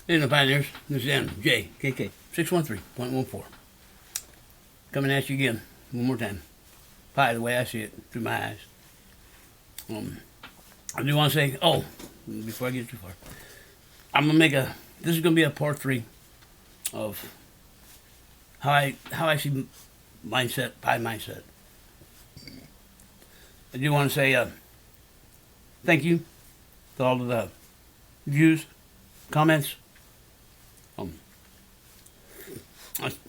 In the Pioneers, this is NJKK 613.14. Coming at you again, one more time. Pi, the way I see it, through my eyes. I do want to say, before I get too far, this is going to be a part 3 of how I see mindset, Pi mindset. I do want to say thank you to all of the views, comments.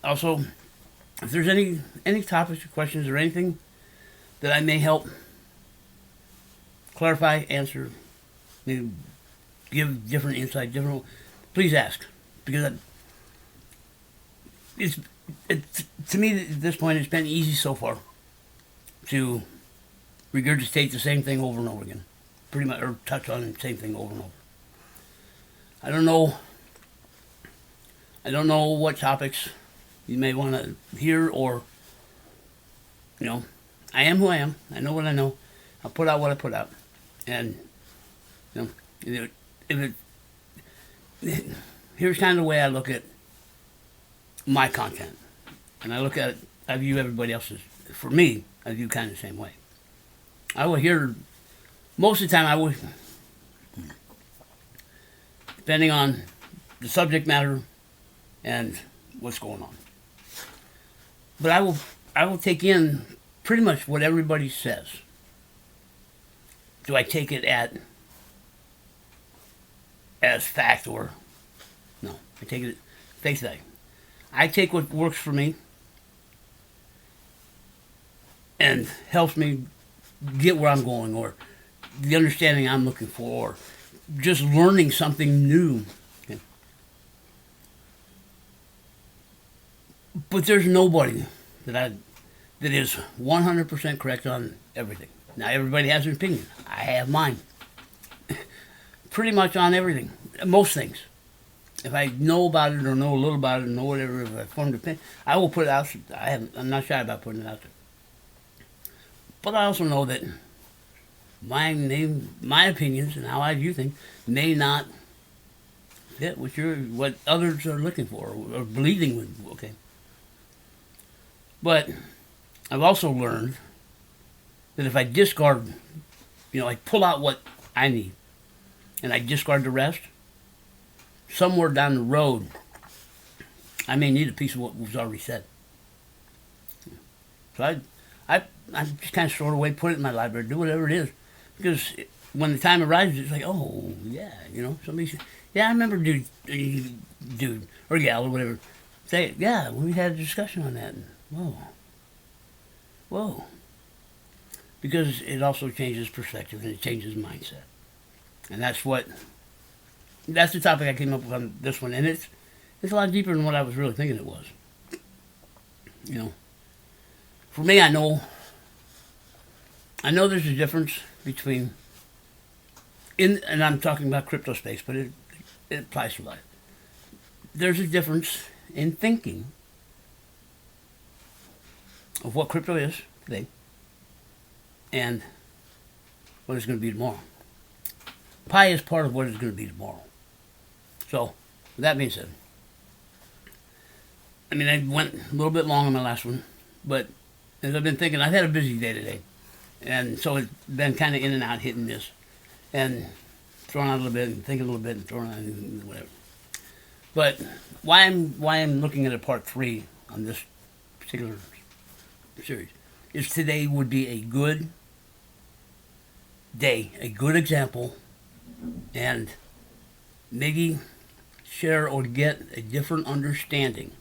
Also, if there's any topics or questions or anything that I may help clarify, answer, maybe give different insight, please ask, because to me at this point it's been easy so far to regurgitate the same thing over and over again, pretty much, or touch on the same thing over and over. I don't know what topics you may want to hear, or, I am who I am. I know what I know. I'll put out what I put out. And, here's kind of the way I look at my content. And I view everybody else's. For me, I view kind of the same way. I will hear, most of the time depending on the subject matter and what's going on. But I will take in pretty much what everybody says. Do I take it as fact, or no? I take it at face value. I take what works for me and helps me get where I'm going, or the understanding I'm looking for, or just learning something new. Okay. But there's nobody that is 100% correct on everything. Now, everybody has an opinion. I have mine. Pretty much on everything. Most things. If I know about it, or know a little about it, or know whatever, if I formed an opinion, I will put it out. I'm not shy about putting it out there. But I also know that my opinions and how I view things may not fit what others are looking for, or believing with. Okay. But I've also learned that if I discard, I pull out what I need, and I discard the rest, somewhere down the road, I may need a piece of what was already said. So I just kind of store it away, put it in my library, do whatever it is, because when the time arises, it's like, oh yeah, somebody said, yeah, I remember dude or gal or whatever say, yeah, we had a discussion on that. And, whoa. Because it also changes perspective and it changes mindset. And that's the topic I came up with on this one. And it's a lot deeper than what I was really thinking it was. For me, I know there's a difference between, and I'm talking about crypto space, but it applies to life. There's a difference in thinking of what crypto is today and what it's going to be tomorrow. Pi is part of what it's going to be tomorrow. So, with that being said, I went a little bit long on my last one, but as I've been thinking, I've had a busy day today, and so it's been kind of in and out, hit and miss, and throwing out a little bit, and thinking a little bit, and throwing out whatever. But why I'm looking at a part 3 on this particular series is today would be a good day, a good example, and maybe share or get a different understanding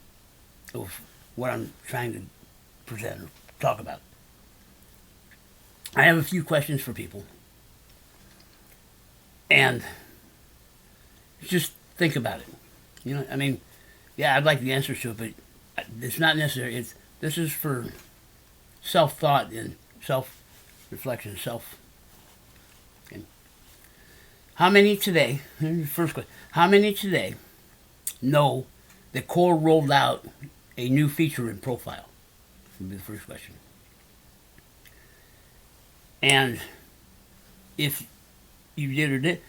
of what I'm trying to present or talk about. I have a few questions for people, and just think about it. Yeah, I'd like the answers to it, but it's not necessary. This is for self-thought and self-reflection, okay. How many today, here's the first question, how many today know that Core rolled out a new feature in Profile? Would be the first question. And if you did,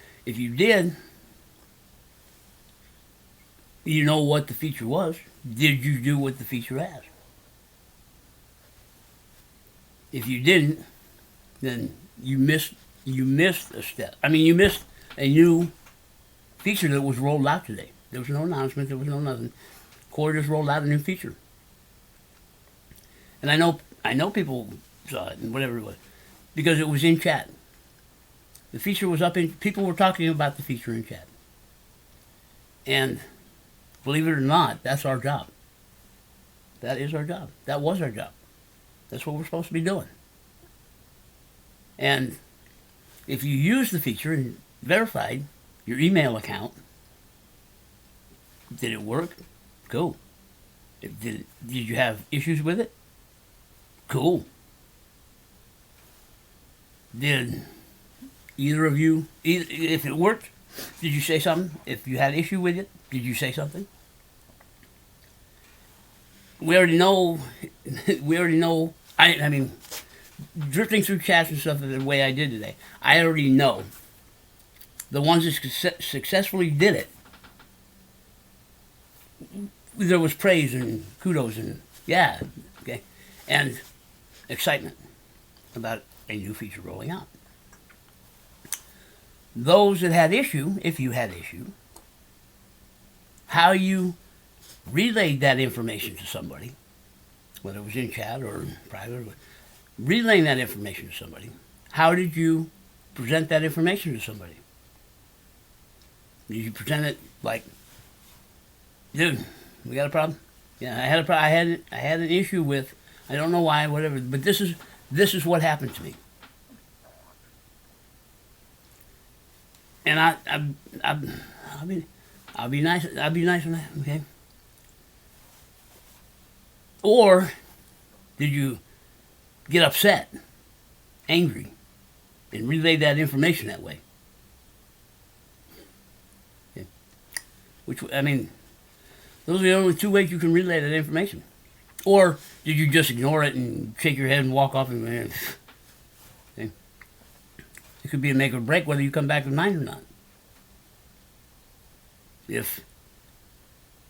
You know what the feature was. Did you do what the feature asked? If you didn't, then you missed a step. I mean, you missed a new feature that was rolled out today. There was no announcement. There was no nothing. Core just rolled out a new feature, and I know people saw it and whatever it was because it was in chat. The feature was up in. People were talking about the feature in chat, and believe it or not, that's our job. That is our job. That was our job. That's what we're supposed to be doing. And if you use the feature and verified your email account, did it work? Cool. Did you have issues with it? Cool. Did either of you, if it worked, did you say something? If you had issue with it, did you say something? We already know. I mean, drifting through chats and stuff the way I did today, I already know the ones that successfully did it. There was praise and kudos and yeah, okay, and excitement about a new feature rolling out. Those that had issue, if you had issue, how you relayed that information to somebody, whether it was in chat or private, relaying that information to somebody, how did you present that information to somebody? Did you present it like, dude, we got a problem? Yeah, I had an issue with, I don't know why, whatever, but this is what happened to me. And I'll be nice on that, okay? Or did you get upset, angry, and relay that information that way? Okay. Which, I mean, those are the only two ways you can relay that information. Or did you just ignore it and shake your head and walk off and okay. It could be a make or break whether you come back with mine or not. If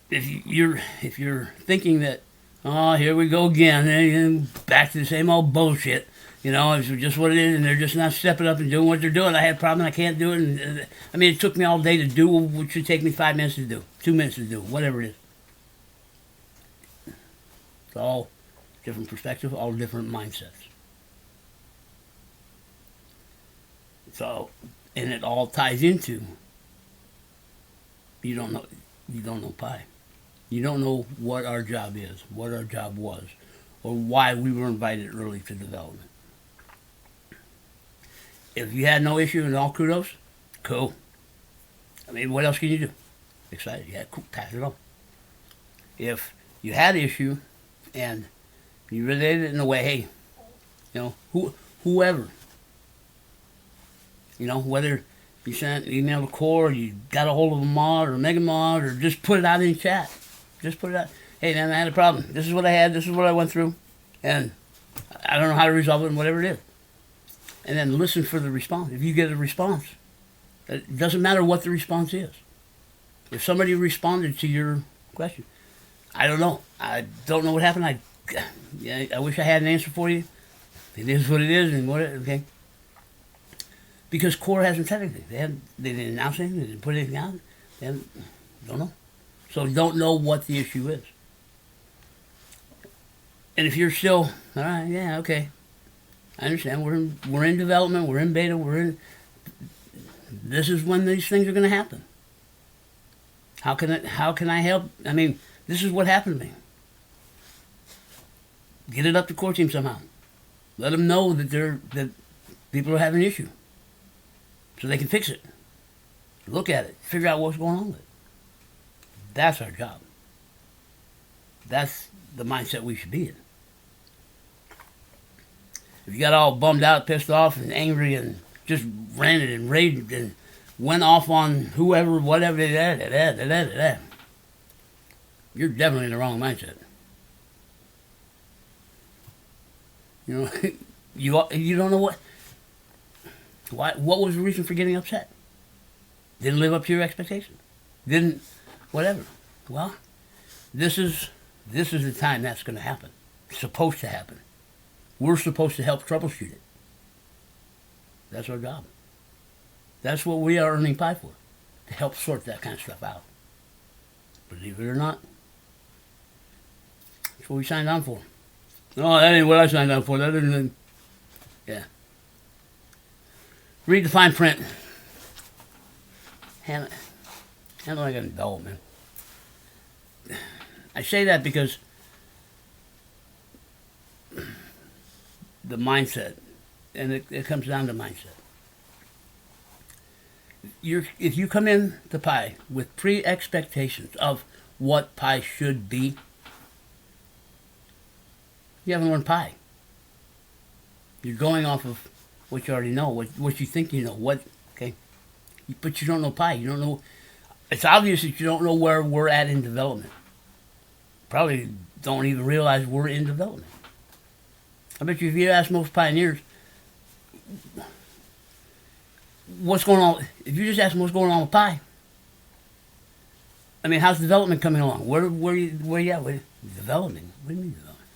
you're thinking that, oh, here we go again, and back to the same old bullshit, you know, it's just what it is, and they're just not stepping up and doing what they're doing. I had a problem, I can't do it, and I mean, it took me all day to do what should take me 5 minutes to do, 2 minutes to do, whatever it is. It's all different perspectives, all different mindsets. So, and it all ties into you don't know Pi. You don't know what our job is, what our job was, or why we were invited early to development. If you had no issue and all kudos, cool. I mean, what else can you do? Excited, yeah, cool, pass it on. If you had issue and you related it in a way, hey, you know, whoever, you know, whether you sent an email to Core, or you got a hold of a mod or a mega mod, or just put it out in chat. Just put it out. Hey, man, I had a problem. This is what I had. This is what I went through. And I don't know how to resolve it and whatever it is. And then listen for the response. If you get a response, it doesn't matter what the response is. If somebody responded to your question, I don't know. I don't know what happened. I wish I had an answer for you. It is what it is. And okay. Because Core hasn't said anything. They didn't announce anything. They didn't put anything out. They don't know. So don't know what the issue is. And if you're still, all right, yeah, okay. I understand. We're in development. We're in beta. This is when these things are going to happen. How can I help? I mean, this is what happened to me. Get it up to core team somehow. Let them know that people are having an issue, so they can fix it. Look at it. Figure out what's going on with it. That's our job. That's the mindset we should be in. If you got all bummed out, pissed off, and angry, and just ranted and raged and went off on whoever, whatever, you're definitely in the wrong mindset. You know, you don't know what was the reason for getting upset? Didn't live up to your expectation. Didn't, whatever. Well, this is the time that's going to happen. It's supposed to happen. We're supposed to help troubleshoot it. That's our job. That's what we are earning Pi for, to help sort that kind of stuff out. Believe it or not, that's what we signed on for. No, that ain't what I signed on for. That isn't. Yeah. Read the fine print. Handle like an adult, man. I say that because the mindset, and it comes down to mindset. If you come in to Pi with pre-expectations of what Pi should be, you haven't learned Pi. You're going off of what you already know, what you think you know, okay? But you don't know Pi. You don't know. It's obvious that you don't know where we're at in development. Probably don't even realize we're in development. I bet you if you ask most pioneers, what's going on? If you just ask them what's going on with Pi, I mean, how's development coming along? Where you at with development? What do you mean development?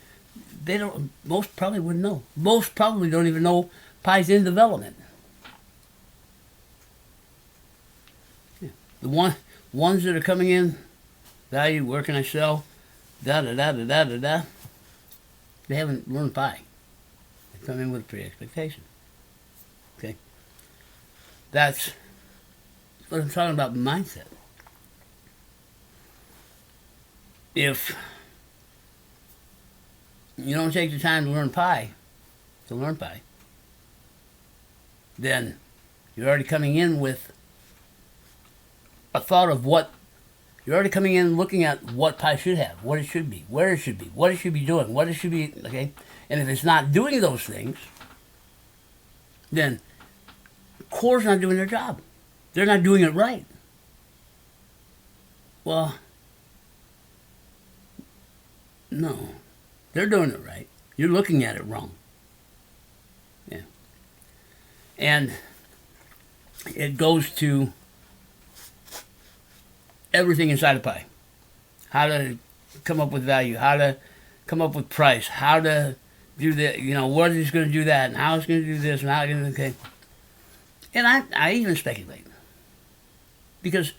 They don't. Most probably wouldn't know. Most probably don't even know Pi's in development. Yeah. The ones that are coming in, value, where can I sell, da da da da da da da. They haven't learned Pi. They come in with pre-expectation. Okay. That's what I'm talking about, mindset. If you don't take the time to learn Pi, then you're already coming in with a thought of what, you're already coming in looking at what Pi should have, what it should be, where it should be, what it should be doing, what it should be, okay? And if it's not doing those things, then Core's not doing their job. They're not doing it right. Well, no. They're doing it right. You're looking at it wrong. Yeah. And it goes to everything inside of Pi. How to come up with value, how to come up with price, how to do that, what is going to do that, and how it's going to do this, and how it's going to, okay. And I even speculate. Because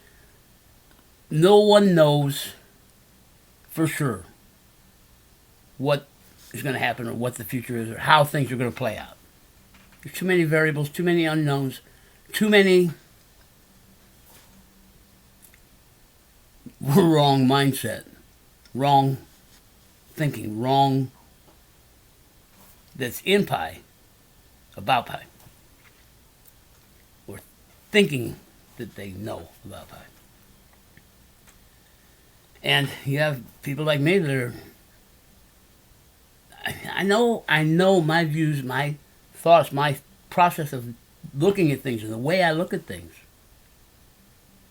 no one knows for sure what is going to happen or what the future is or how things are going to play out. There's too many variables, too many unknowns, too many wrong mindset, wrong thinking, wrong that's in Pi about Pi. Or thinking that they know about Pi. And you have people like me that are, I know my views, my thoughts, my process of looking at things and the way I look at things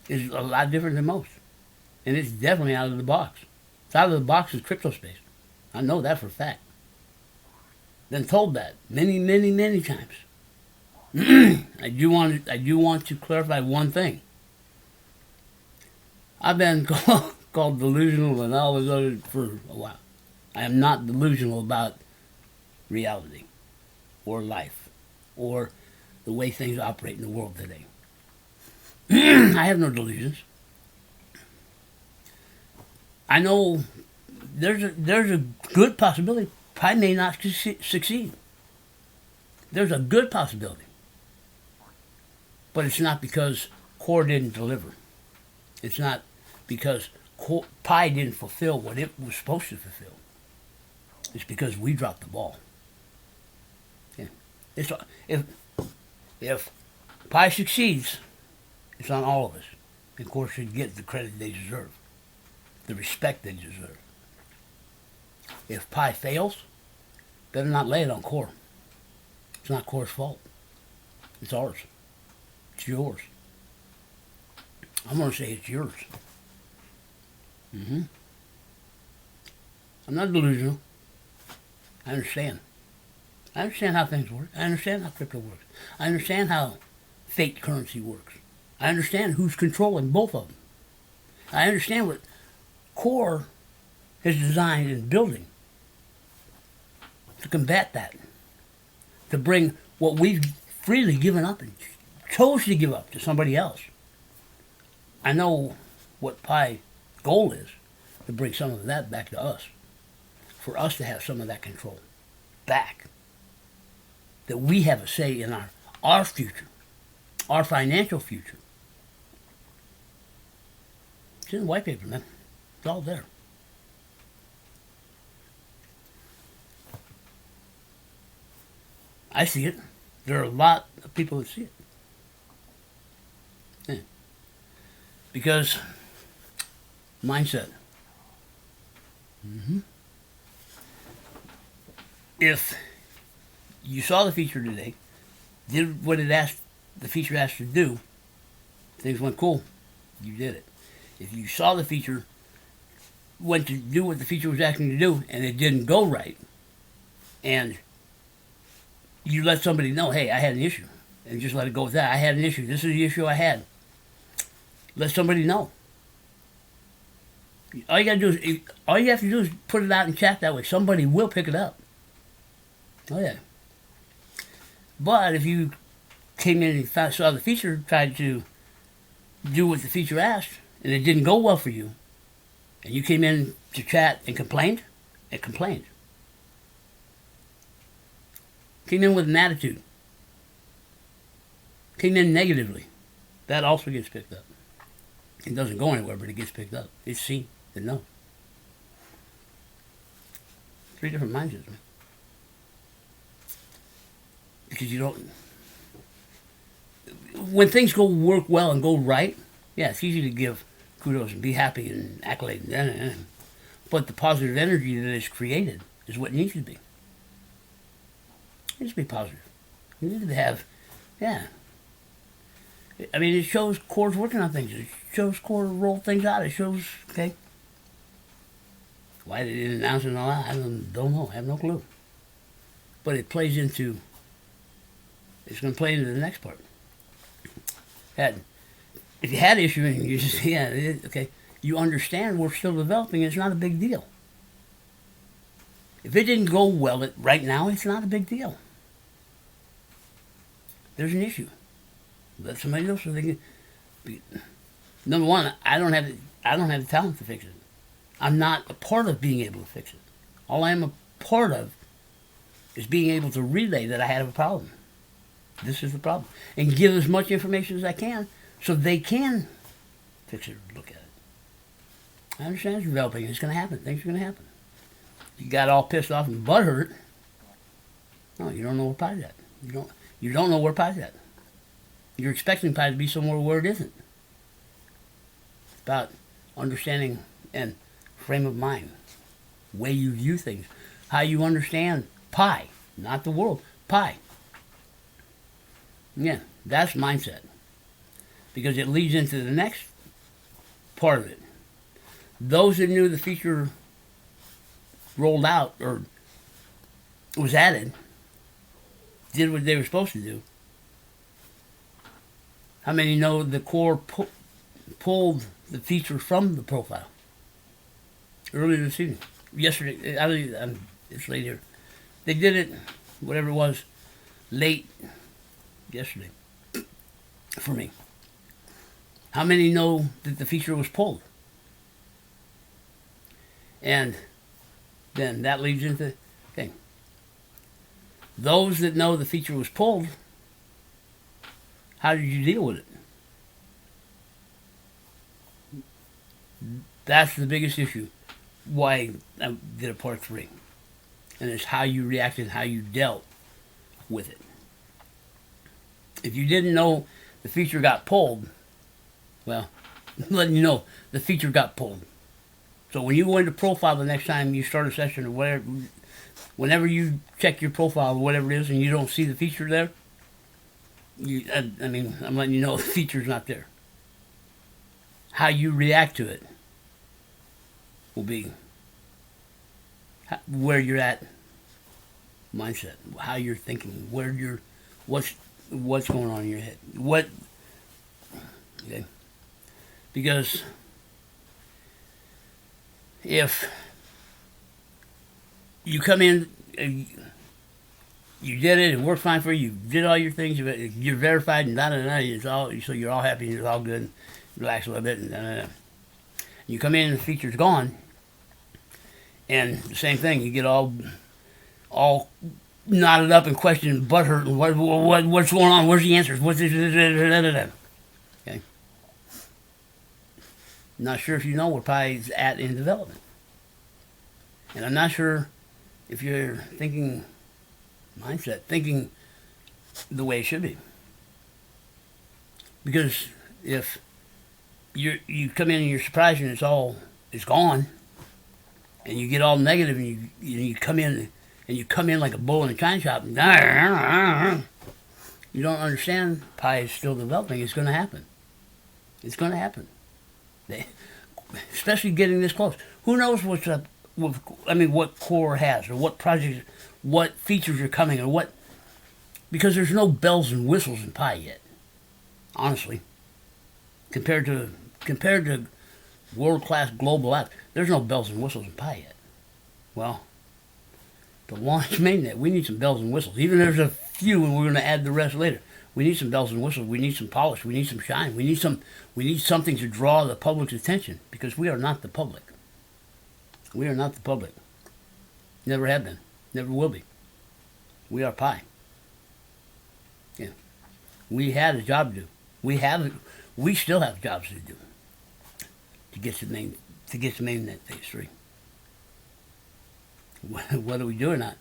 is a lot different than most. And it's definitely out of the box. It's out of the box is crypto space. I know that for a fact. Been told that many, many, many times. I do want to clarify one thing. I've been called delusional and all this other for a while. I am not delusional about reality or life or the way things operate in the world today. I have no delusions. I know there's a good possibility Pi may not succeed. There's a good possibility. But it's not because Core didn't deliver. It's not because Pi didn't fulfill what it was supposed to fulfill. It's because we dropped the ball. Yeah. If Pi succeeds, it's on all of us. And Core should get the credit they deserve, the respect they deserve. If Pi fails, better not lay it on Core. It's not Core's fault. It's ours. It's yours. I'm going to say it's yours. I'm not delusional. I understand. I understand how things work. I understand how crypto works. I understand how fake currency works. I understand who's controlling both of them. I understand core is designed and building to combat that, to bring what we've freely given up and chose to give up to somebody else. I know what Pi's goal is, to bring some of that back to us, for us to have some of that control back, that we have a say in our future, our financial future. It's in the white paper, man. It's all there. I see it. There are a lot of people that see it. Yeah. Because mindset. If you saw the feature today, did what the feature asked you to do, things went cool, you did it. If you saw the feature, went to do what the feature was asking you to do, and it didn't go right, and you let somebody know, hey, I had an issue, and just let it go with that. I had an issue. This is the issue I had. Let somebody know. All you have to do is put it out in chat that way. Somebody will pick it up. Oh yeah. But if you came in and saw the feature, tried to do what the feature asked, and it didn't go well for you, and you came in to chat and complained, came in with an attitude, came in negatively, that also gets picked up. It doesn't go anywhere, but it gets picked up. It's seen and known. 3 different mindsets, man. Because you don't... When things work well and go right, yeah, it's easy to give kudos and be happy and accolade. But the positive energy that is created is what needs to be. It needs to be positive. You need to have, yeah. I mean, it shows Core's working on things. It shows Core roll things out. It shows, okay. Why they didn't announce it and all that, I don't know. I have no clue. But it plays into, it's going to play into the next part. If you had issue and you just, yeah, okay, you understand we're still developing, it's not a big deal. If it didn't go well right now, it's not a big deal. There's an issue. Let somebody know so they can be. Number one, I don't have the talent to fix it. I'm not a part of being able to fix it. All I am a part of is being able to relay that I have a problem. This is the problem. And give as much information as I can so they can fix it or look at it. I understand it's developing. It's going to happen. Things are going to happen. You got all pissed off and butthurt. No, you don't know where Pi's at. You don't know where Pi's at. You're expecting Pi to be somewhere where it isn't. It's about understanding and frame of mind, way you view things, how you understand Pi, not the world, Pi. Yeah, that's mindset. Because it leads into the next part of it. Those that knew the feature rolled out or was added, did what they were supposed to do. How many know the Core pulled the feature from the profile earlier this evening? Yesterday, it's late here. They did it, whatever it was, late yesterday for me. How many know that the feature was pulled? And then that leads into, okay, those that know the feature was pulled, how did you deal with it? That's the biggest issue. Why I did a part 3. And it's how you reacted, how you dealt with it. If you didn't know the feature got pulled, well, I'm letting you know the feature got pulled. So when you go into profile the next time you start a session or whatever, whenever you check your profile or whatever it is and you don't see the feature there, I'm letting you know the feature's not there. How you react to it will be where you're at, mindset, how you're thinking, what's going on in your head, okay? Because if you come in, you did it, it worked fine for you, you did all your things, you're verified, and it's all, so you're all happy, and it's all good, relax a little bit, and you come in and the feature's gone, and the same thing, you get all knotted up and questioned and butthurt, and what's going on, where's the answers, what's this, okay? Not sure if you know where Pi is at in development. And I'm not sure if you're thinking the way it should be. Because if you come in and you're surprised and it's gone, and you get all negative and you come in like a bull in a china shop, and you don't understand Pi is still developing. It's going to happen. It's going to happen. Especially getting this close. Who knows what's up? What Core has, or what projects, what features are coming, or what. Because there's no bells and whistles in Pi yet. Honestly, compared to world-class global apps, there's no bells and whistles in Pi yet. Well, to launch mainnet, we need some bells and whistles. Even if there's a few, and we're going to add the rest later. We need some bells and whistles. We need some polish. We need some shine. We need something to draw the public's attention, because we are not the public. We are not the public. Never have been. Never will be. We are Pi. Yeah. We had a job to do. We still have jobs to do to get to mainnet phase 3. Whether we do or not,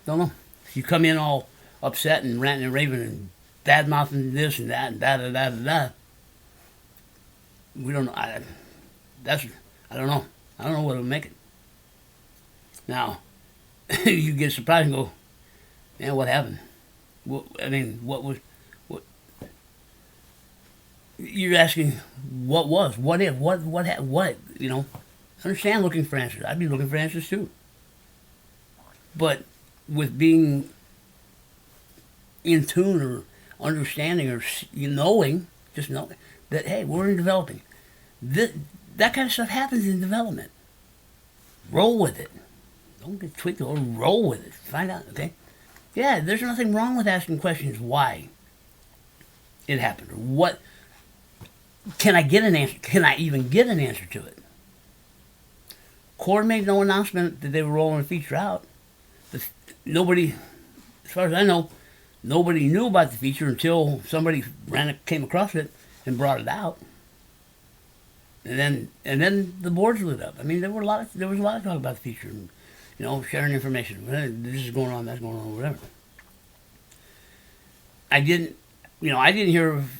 don't know. If you come in all upset and ranting and raving and bad mouthing this and that and da. We don't know. I don't know. I don't know what will make it. Now, you get surprised and go, man, what happened? What you're asking, what was, what if, what, you know? Understand looking for answers. I'd be looking for answers too. But with being in tune or understanding or knowing, just knowing that, hey, we're in developing. That kind of stuff happens in development. Roll with it. Don't get tweaked or roll with it. Find out, okay? Yeah, there's nothing wrong with asking questions why it happened, or what. Can I get an answer? Can I even get an answer to it? Core made no announcement that they were rolling a feature out. Nobody, as far as I know, nobody knew about the feature until somebody came across it and brought it out. And then the boards lit up. I mean, there was a lot of talk about the feature, and, you know, sharing information. This is going on, that's going on, whatever. I didn't hear of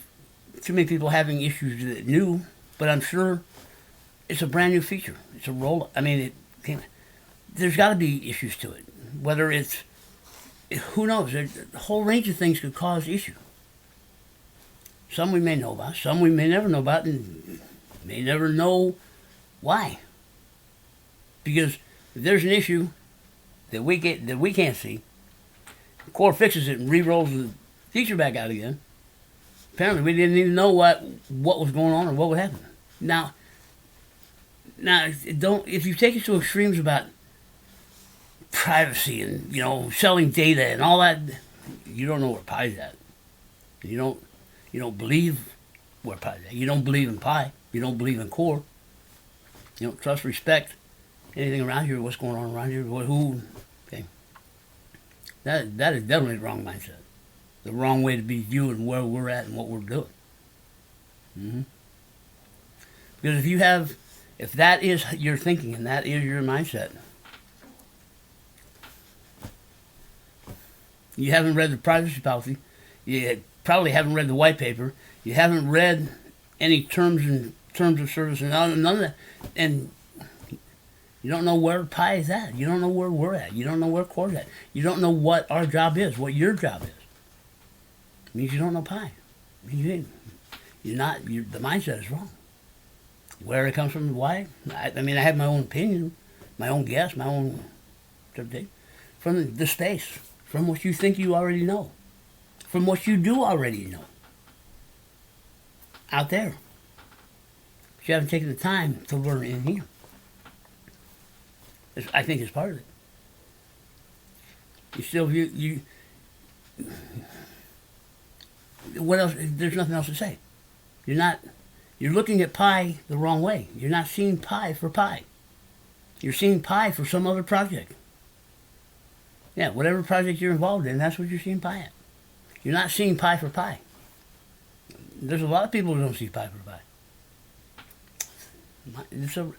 too many people having issues that knew, but I'm sure it's a brand new feature. It's a roll. I mean, there's got to be issues to it. Whether it's, who knows? A whole range of things could cause issue. Some we may know about, some we may never know about, and may never know why. Because if there's an issue that we can't see, Core fixes it and re-rolls the feature back out again. Apparently, we didn't even know what was going on or what would happen. Now, if you take it to extremes about privacy and, you know, selling data and all that, you don't know where Pi's at. You don't believe where Pi's at. You don't believe in Pi. You don't believe in Core. You don't trust, respect anything around here, what's going on around here, who. Okay. That is definitely the wrong mindset. The wrong way to be viewing where we're at and what we're doing. Mm-hmm. Because if that is your thinking and that is your mindset, you haven't read the privacy policy, you probably haven't read the white paper, you haven't read any terms of service and none of that, and you don't know where Pi is at, you don't know where we're at, you don't know where Core's at, you don't know what our job is, what your job is. It means you don't know Pi. The mindset is wrong. Where it comes from, why? I have my own opinion, my own guess, my own interpretation. From the space, from what you think you already know, from what you do already know. Out there. But you haven't taken the time to learn in here. I think it's part of it. You still you what else? There's nothing else to say. You're looking at pi the wrong way. You're not seeing pi for pi. You're seeing pi for some other project. Yeah, whatever project you're involved in, that's what you're seeing pi at. You're not seeing pi for pi. There's a lot of people who don't see pi for pi. It's a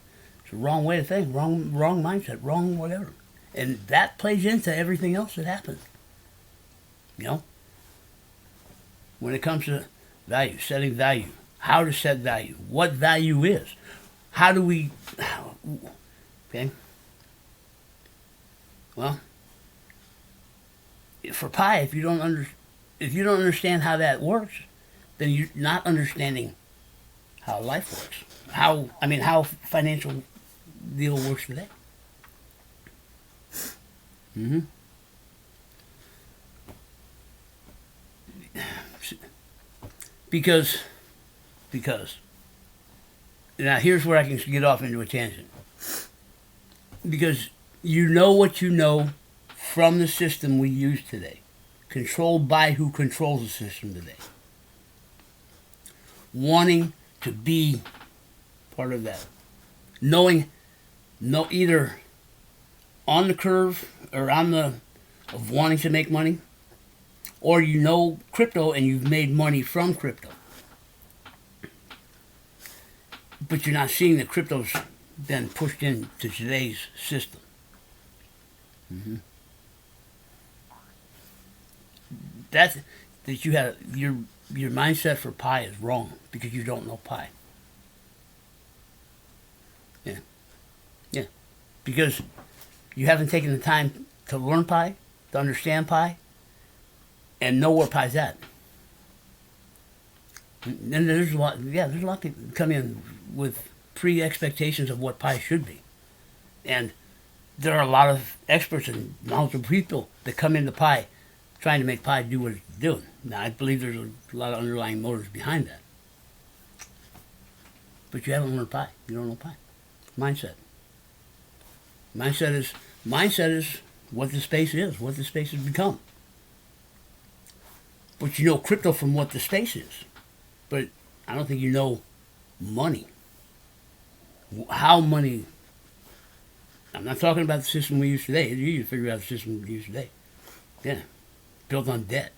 wrong way to think, wrong mindset, wrong whatever. And that plays into everything else that happens. You know? When it comes to value, setting value, how to set value, what value is, how do we, okay? Well, for pi, if you don't understand how that works, then you're not understanding how life works. How financial deal works today. Mm-hmm. Because now here's where I can get off into a tangent. Because you know what you know from the system we use today, controlled by who controls the system today. Wanting to be part of that. Knowing either on the curve or of wanting to make money, or you know crypto and you've made money from crypto. But you're not seeing that crypto's been pushed into today's system. Mm-hmm. That you have your mindset for pi is wrong because you don't know pi. Yeah. Because you haven't taken the time to learn pi, to understand pi, and know where pi's at. And there's a lot of people come in with pre-expectations of what pi should be. And there are a lot of experts and knowledgeable people that come into pi trying to make pi do what it's doing. Now, I believe there's a lot of underlying motives behind that. But you haven't learned pi. You don't know pi. Mindset. Mindset is what the space is, what the space has become. But you know crypto from what the space is. But I don't think you know money. How money... I'm not talking about the system we use today. You need to figure out the system we use today. Yeah. Built on debt.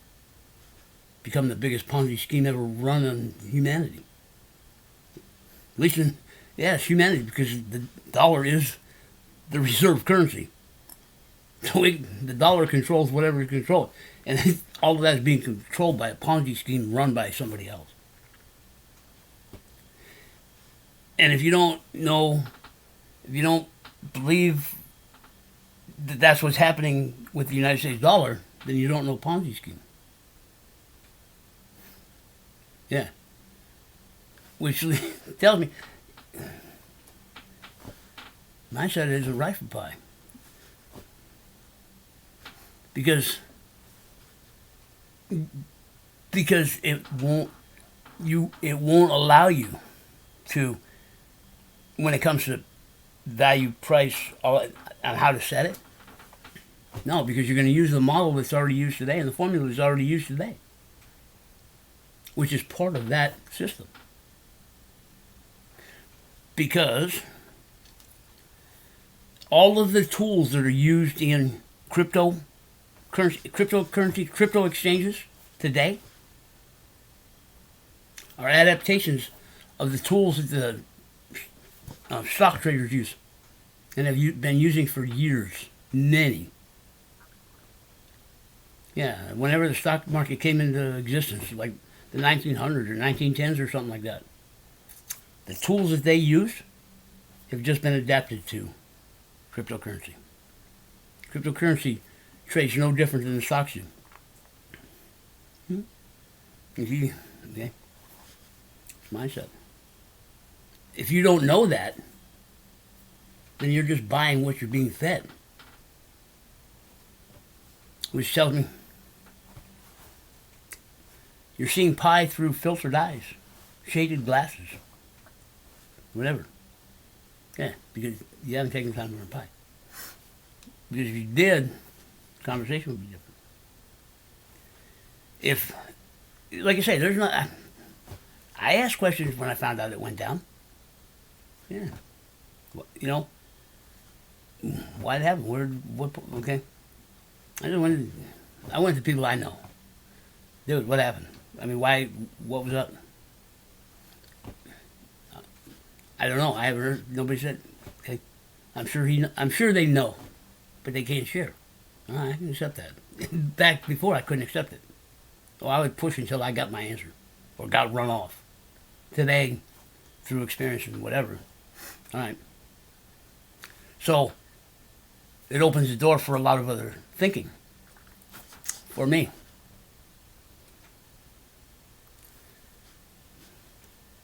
Become the biggest Ponzi scheme ever run on humanity. At least it's humanity, because the dollar is the reserve currency. So the dollar controls whatever it controls. And all of that is being controlled by a Ponzi scheme run by somebody else. And if you don't believe that that's what's happening with the United States dollar, then you don't know Ponzi scheme. Yeah. Which tells me mindset isn't right for pi. Because it won't allow you to, when it comes to value, price, on how to set it. No, because you're going to use the model that's already used today and the formula that's already used today, which is part of that system. Because all of the tools that are used in crypto exchanges today are adaptations of the tools that the stock traders use and have been using for years. Many. Yeah, whenever the stock market came into existence, like the 1900s or 1910s or something like that, the tools that they used have just been adapted to cryptocurrency. Cryptocurrency trades no different than the stocks do. Okay, it's mindset. If you don't know that, then you're just buying what you're being fed. Which tells me you're seeing pi through filtered eyes, shaded glasses, whatever. Yeah, because you haven't taken the time to learn pi. Because if you did, the conversation would be different. If, like I say, there's not. I asked questions when I found out it went down. Yeah. You know, why it happened? What? Okay. I went to people I know. Dude, what happened? I mean, why? What was up? I don't know. I haven't heard. Nobody said. Okay. I'm sure they know, but they can't share. I can accept that. Back before, I couldn't accept it. So I would push until I got my answer, or got run off. Today, through experience and whatever. All right. So it opens the door for a lot of other thinking. For me.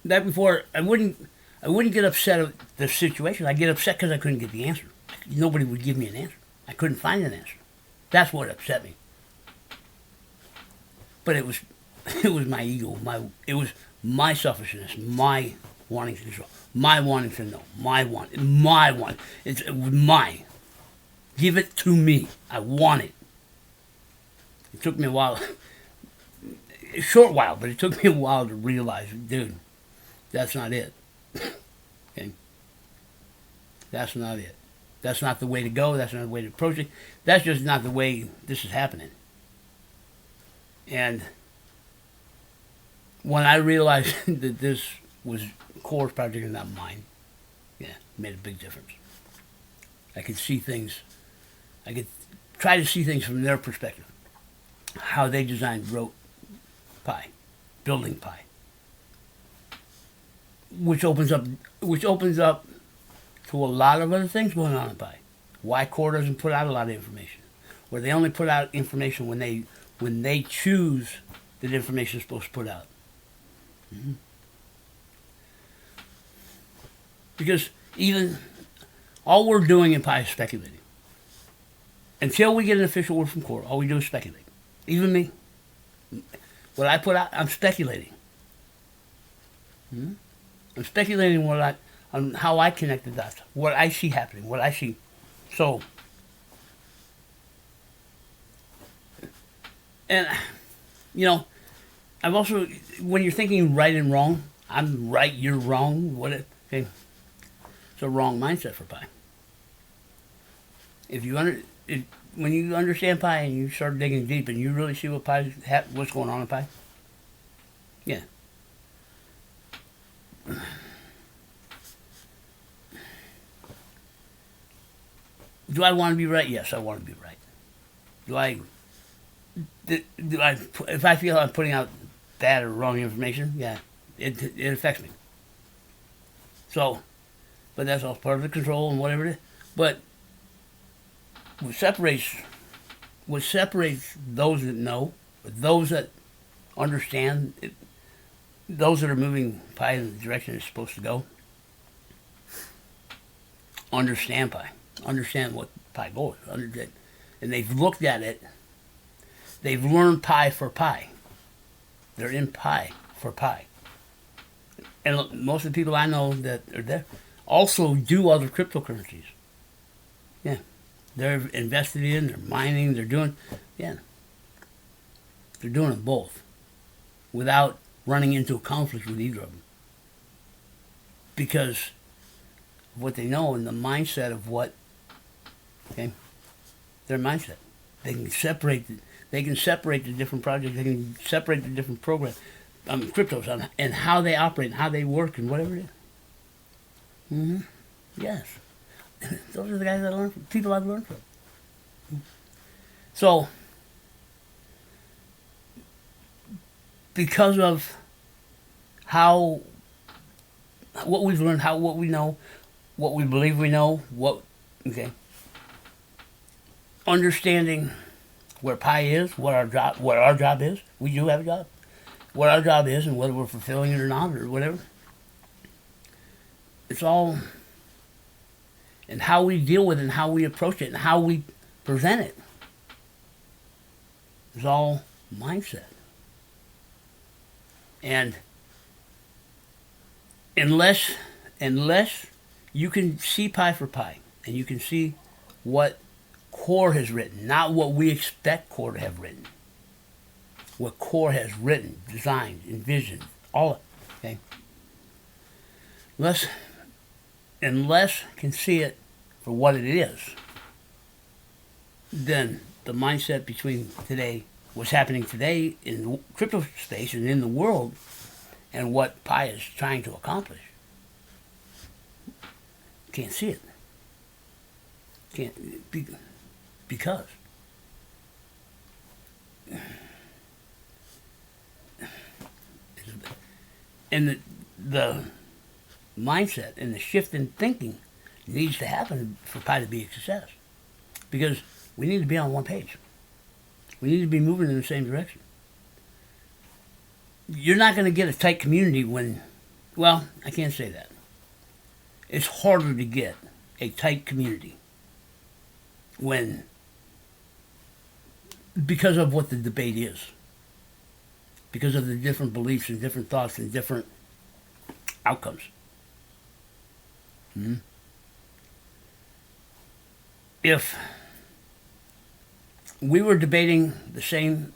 That before, I wouldn't get upset at the situation. I'd get upset because I couldn't get the answer. Nobody would give me an answer. I couldn't find an answer. That's what upset me. But it was my ego. It was my selfishness. My wanting to control. My wanting to know. My want. It was mine. Give it to me. I want it. It took me a while. A short while, but it took me a while to realize, dude, that's not it. Okay? That's not it. That's not the way to go. That's not the way to approach it. That's just not the way this is happening. And when I realized that this was Core's project and not mine, yeah, it made a big difference. I could see things. I could try to see things from their perspective. How they designed, wrote Pi, building Pi. Which opens up to a lot of other things going on in Pi. Why Core doesn't put out a lot of information, where they only put out information when they choose that information is supposed to put out. Mm-hmm. Because even all we're doing in Pi is speculating. Until we get an official word from Core, all we do is speculate. Even me. What I put out, I'm speculating. Mm-hmm. I'm speculating on how I connect the dots, what I see happening, what I see. So, and, you know, I've also, when you're thinking right and wrong, I'm right, you're wrong, okay? It's a wrong mindset for Pi. When you understand Pi and you start digging deep and you really see what's going on in Pi, yeah. Do I want to be right? Yes, I want to be right. If I feel I'm putting out bad or wrong information, yeah, it affects me. So, but that's all part of the control and whatever it is. But what separates those that know, those that understand, those that are moving Pi in the direction it's supposed to go, understand Pi, understand what Pi goes, and they've looked at it. They've learned Pi for Pi. They're in Pi for Pi. And most of the people I know that are there also do other cryptocurrencies. Yeah. They're invested in, they're mining, they're doing them both without running into a conflict with either of them. Because of what they know and the mindset of their mindset. They can separate the different projects, they can separate the different programs, cryptos, and how they operate and how they work and whatever it is. Mm-hmm. Yes. Those are the guys that I learned from, people I've learned from. So, because of what we've learned, what we know, what we believe we know, understanding where Pi is, what our job is. We do have a job. What our job is and whether we're fulfilling it or not or whatever. It's all, and how we deal with it and how we approach it and how we present it. It's all mindset. And unless you can see Pi for Pi and you can see what Core has written, not what we expect Core to have written. What Core has written, designed, envisioned, all of it. Okay? Unless can see it for what it is, then the mindset between today, what's happening today in the crypto space and in the world, and what Pi is trying to accomplish, can't see it. Can't be, because and the mindset and the shift in thinking needs to happen for Pi to be a success, because we need to be on one page. We need to be moving in the same direction. You're not going to get a tight community when, well, I can't say that. It's harder to get a tight community when, because of what the debate is, because of the different beliefs and different thoughts and different outcomes. Mm-hmm. If we were debating the same,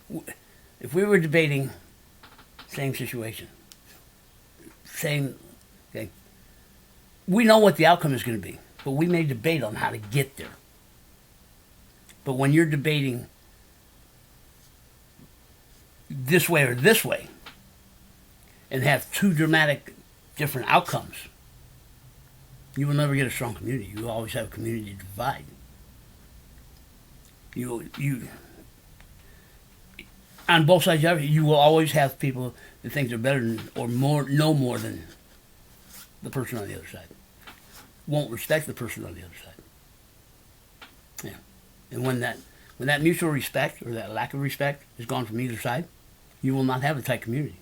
if we were debating same situation, same thing, we know what the outcome is going to be, but we may debate on how to get there. But when you're debating this way or this way, and have two dramatic different outcomes, you will never get a strong community. You will always have a community divide. You on both sides of it, you will always have people that think they're better than, or know more than the person on the other side. Won't respect the person on the other side. Yeah. And when that mutual respect or that lack of respect is gone from either side, you will not have a tight community.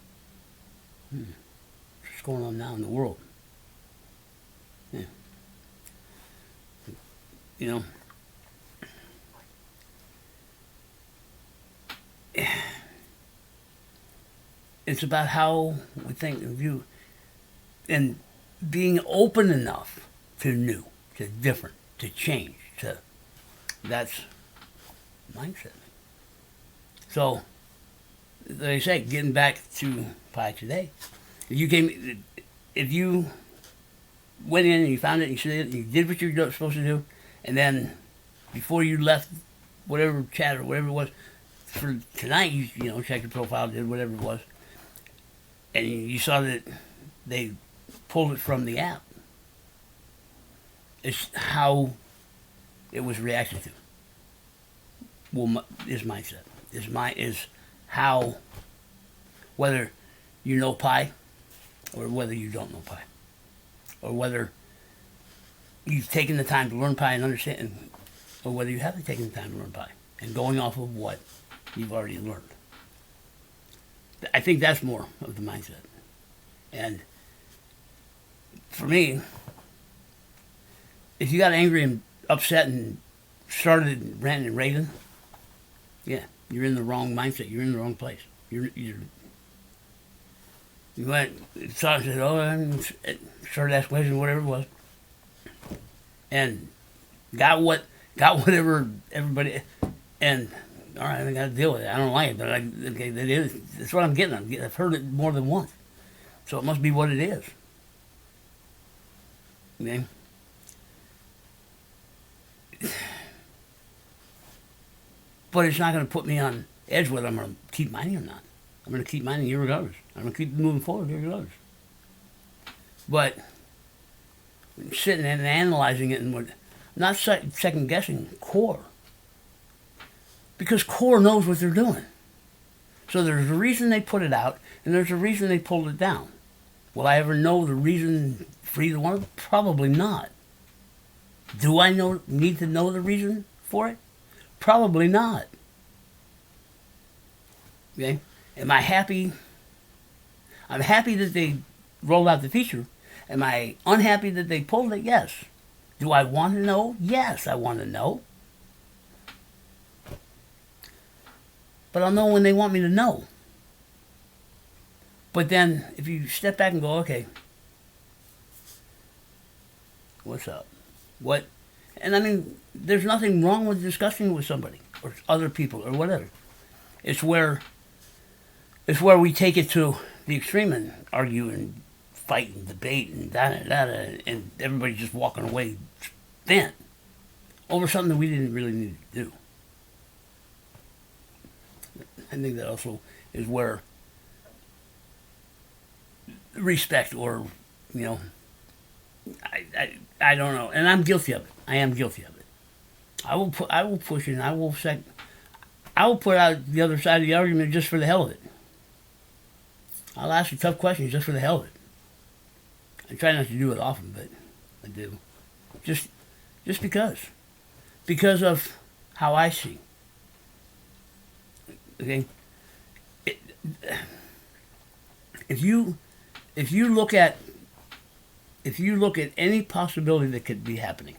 What's going on now in the world? Yeah. You know, it's about how we think and view, and being open enough to new, to different, to change, to that's mindset. So, like I say, getting back to Pi today, if you went in and you found it, and you said it, and you did what you were supposed to do, and then before you left, whatever chat or whatever it was for tonight, you checked your profile, did whatever it was, and you saw that they pulled it from the app. It's how it was reacted to. Well, is mindset. Is how, whether you know Pi or whether you don't know Pi, or whether you've taken the time to learn Pi and understand, or whether you haven't taken the time to learn Pi and going off of what you've already learned. I think that's more of the mindset. And for me, if you got angry and upset and started ranting and raving, yeah, you're in the wrong mindset. You're in the wrong place. You went, started said, and started asking questions, whatever it was, and got whatever everybody, and all right, I got to deal with it. I don't like it, but okay, that's what I'm getting. I've heard it more than once, so it must be what it is. Okay. But it's not going to put me on edge whether I'm going to keep mining or not. I'm going to keep mining irregardless. I'm going to keep moving forward irregardless. But sitting and analyzing it and not second guessing Core, because Core knows what they're doing. So there's a reason they put it out, and there's a reason they pulled it down. Will I ever know the reason for either one of them? Probably not. Do I need to know the reason for it? Probably not. Okay? Am I happy? I'm happy that they rolled out the feature. Am I unhappy that they pulled it? Yes. Do I want to know? Yes, I want to know. But I'll know when they want me to know. But then, if you step back and go, okay, what's up? And I mean, there's nothing wrong with discussing with somebody or other people or whatever. It's where we take it to the extreme and argue and fight and debate and and everybody's just walking away bent over something that we didn't really need to do. I think that also is where respect or, you know, I don't know. And I'm guilty of it. I am guilty of it. I will push it and I will put out the other side of the argument just for the hell of it. I'll ask you tough questions just for the hell of it. I try not to do it often, but I do. Just because. Because of how I see. Okay? If you look at any possibility that could be happening,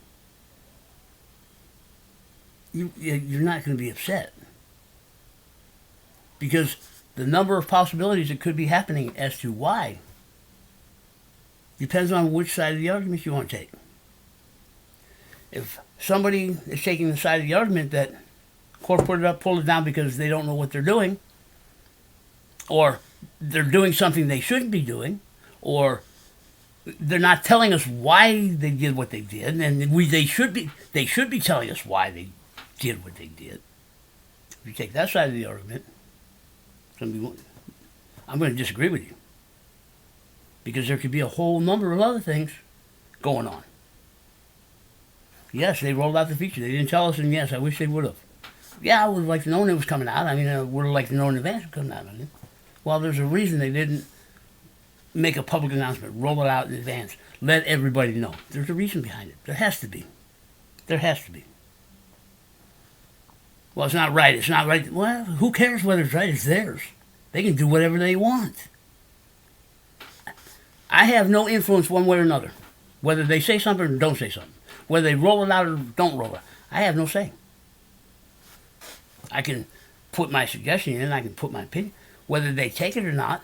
you're not going to be upset. Because the number of possibilities that could be happening as to why depends on which side of the argument you want to take. If somebody is taking the side of the argument that court put it up, pulled it down because they don't know what they're doing, or they're doing something they shouldn't be doing, or they're not telling us why they did what they did, and they should be telling us why they did what they did. If you take that side of the argument, I'm going to disagree with you. Because there could be a whole number of other things going on. Yes, they rolled out the feature. They didn't tell us, and yes, I wish they would have. Yeah, I would have liked to know when it was coming out. I mean, I would have liked to know in advance it was coming out. Well, there's a reason they didn't make a public announcement, roll it out in advance, let everybody know. There's a reason behind it. There has to be. There has to be. Well, it's not right. It's not right. Well, who cares whether it's right? It's theirs. They can do whatever they want. I have no influence one way or another. Whether they say something or don't say something. Whether they roll it out or don't roll it out. I have no say. I can put my suggestion in. I can put my opinion. Whether they take it or not,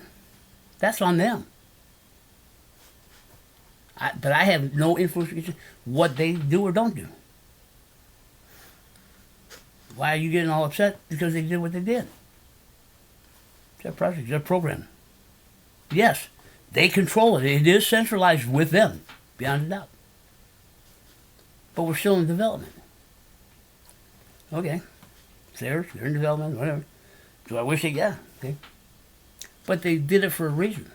that's on them. But I have no influence on what they do or don't do. Why are you getting all upset? Because they did what they did. It's their project, their program. Yes, they control it. It is centralized with them, beyond a doubt. But we're still in development. Okay. It's theirs, they're in development, whatever. Do I wish they, yeah, okay. But they did it for a reason.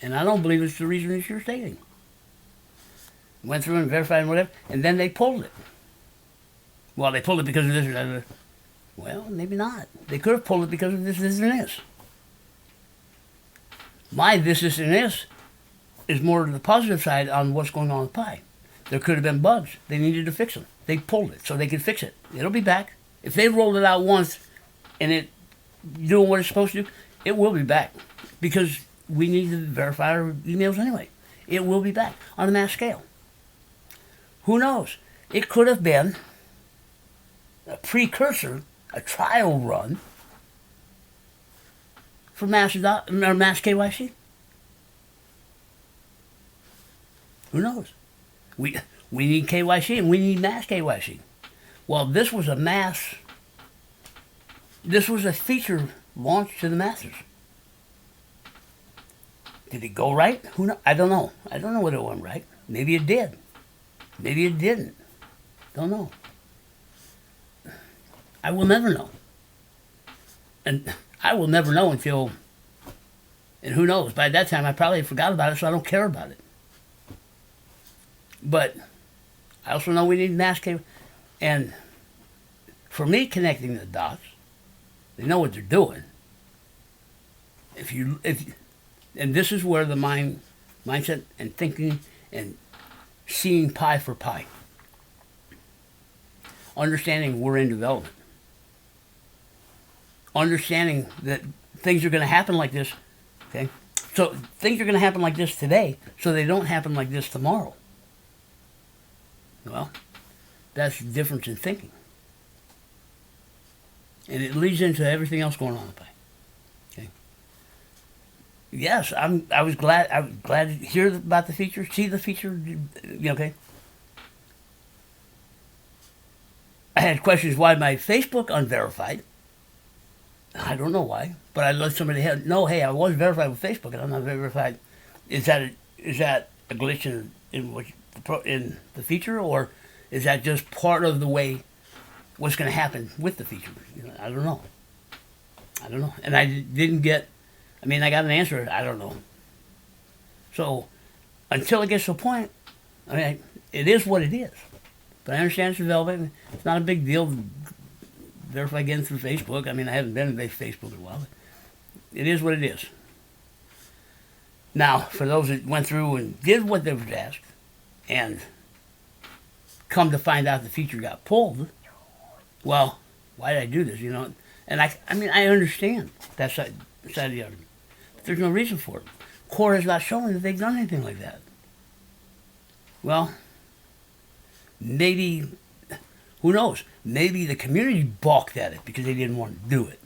And I don't believe it's the reason that you're stating. Went through and verified and whatever, and then they pulled it. Well, they pulled it because of this or that. Well, maybe not. They could have pulled it because of this, and this. My this, and this is more to the positive side on what's going on with Pi. There could have been bugs. They needed to fix them. They pulled it so they could fix it. It'll be back. If they rolled it out once and it doing what it's supposed to do, it will be back. Because we need to verify our emails anyway. It will be back on a mass scale. Who knows? It could have been a precursor, a trial run for mass KYC. Who knows? We need KYC and we need mass KYC. Well, this was a feature launched to the masses. Did it go right? Who knows? I don't know. I don't know whether it went right. Maybe it did. Maybe it didn't. Don't know. I will never know. And I will never know until, and who knows, by that time I probably forgot about it, so I don't care about it. But I also know we need mass KYC. And for me, connecting the dots, they know what they're doing. And this is where the mindset and thinking and seeing Pi for Pi. Understanding we're in development. Understanding that things are going to happen like this, okay? So things are going to happen like this today, so they don't happen like this tomorrow. Well, that's the difference in thinking. And it leads into everything else going on in Pi. Okay. Yes, I was glad to hear about the feature, see the feature, okay? I had questions why my Facebook unverified. I don't know why, but I let somebody know, hey, I was verified with Facebook and I'm not verified. Is that a glitch in the feature, or is that just part of the way what's going to happen with the feature? I don't know. And I didn't get. I mean, I got an answer. I don't know. So until it gets to a point, I mean, it is what it is. But I understand it's developing. It's not a big deal to verify again through Facebook. I mean, I haven't been on Facebook in a while. It is what it is. Now, for those that went through and did what they were asked, and come to find out the feature got pulled, well, why did I do this? And I mean, I understand that side of the argument. But there's no reason for it. Core has not shown that they've done anything like that. Well, maybe, who knows? Maybe the community balked at it because they didn't want to do it.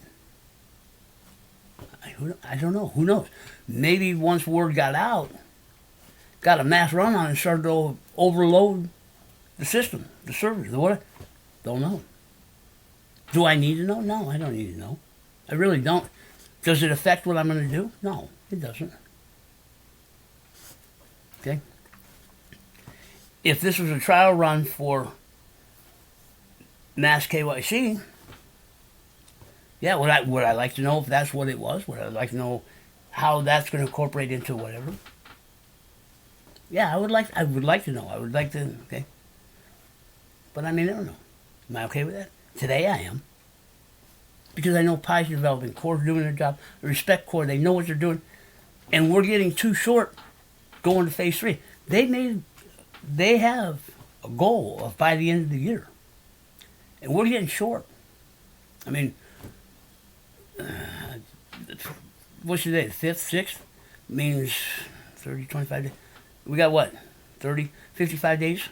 I don't know. Who knows? Maybe once word got out, got a mass run on it and started to overload the system, the servers, the what? Don't know. Do I need to know? No, I don't need to know. I really don't. Does it affect what I'm going to do? No, it doesn't. Okay? If this was a trial run for mass KYC, yeah, would I like to know if that's what it was? Would I like to know how that's going to incorporate into whatever? Yeah, I would like to know. I would like to, okay. But I mean, I don't know. Am I okay with that? Today I am. Because I know Pi's developing, Core's doing their job. I respect Core, they know what they're doing. And we're getting too short going to phase 3. They have a goal of by the end of the year. And we're getting short. I mean, what's today, the 5th, 6th? Means 30, 25 days. We got what, 30, 55 days?